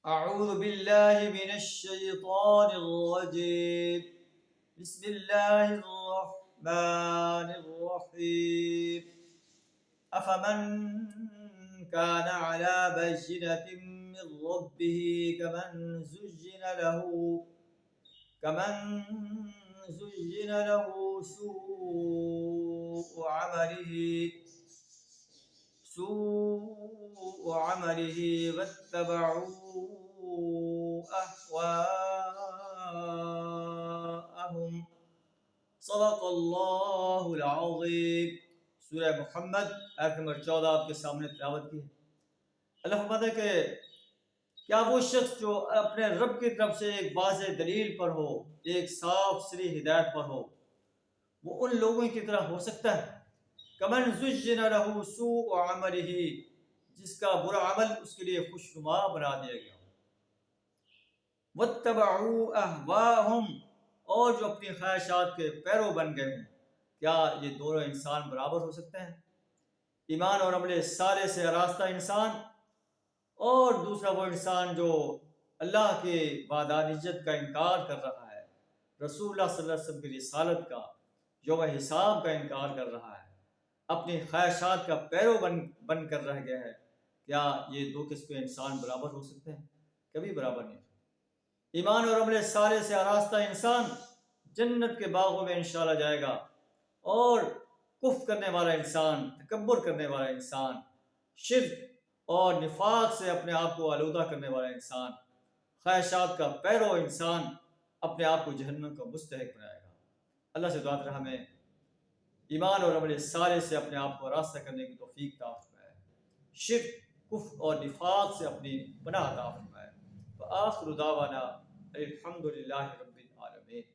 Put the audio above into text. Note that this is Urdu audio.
أعوذ بالله من الشيطان الرجيم. بسم الله الرحمن الرحيم. أفمن كان على بينة من ربه كمن زين له سوء عمله واتبعوا أهواءهم. صدق اللہ العظیم. سورہ محمد آیت نمبر 14 آپ کے سامنے تلاوت کی ہے. اللہ فرماتا ہے کہ کیا وہ شخص جو اپنے رب کی طرف سے ایک واضح دلیل پر ہو، ایک صاف ستھری ہدایت پر ہو، وہ ان لوگوں کی طرح ہو سکتا ہے کمن زُیّنَ لَهُ سُوءُ عَمَلِهِ، جس کا برا عمل اس کے لیے خوشنما بنا دیا گیا ہو. وَاتَّبَعُوا أَهْوَاءَهُمْ، اور جو اپنی خواہشات کے پیرو بن گئے ہوں. کیا یہ دونوں انسان برابر ہو سکتے ہیں؟ ایمان اور عمل صالح سے آراستہ انسان، اور دوسرا وہ انسان جو اللہ کے وحدانیت کا انکار کر رہا ہے، رسول اللہ صلی اللہ علیہ وسلم کی رسالت کا، یوم حساب کا انکار کر رہا ہے، اپنی خواہشات کا پیرو بن کر رہ گیا ہے. کیا یہ دو قسم انسان برابر ہو سکتے ہیں؟ کبھی برابر نہیں. ایمان اور عمل صالح سے آراستہ انسان جنت کے باغوں میں انشاءاللہ جائے گا، اور کفر کرنے والا انسان، تکبر کرنے والا انسان، شرک اور نفاق سے اپنے آپ کو آلودہ کرنے والا انسان، خواہشات کا پیرو انسان اپنے آپ کو جہنم کا مستحق بنائے گا. اللہ سے دعا کریں ہمیں ایمان اور عمل صالح سے اپنے آپ کو آراستہ کرنے کی توفیق عطا فرمائے، شرک، کفر اور نفاق سے اپنی پناہ عطا فرمائے. وآخر دعوانا الحمد للہ رب العالمین.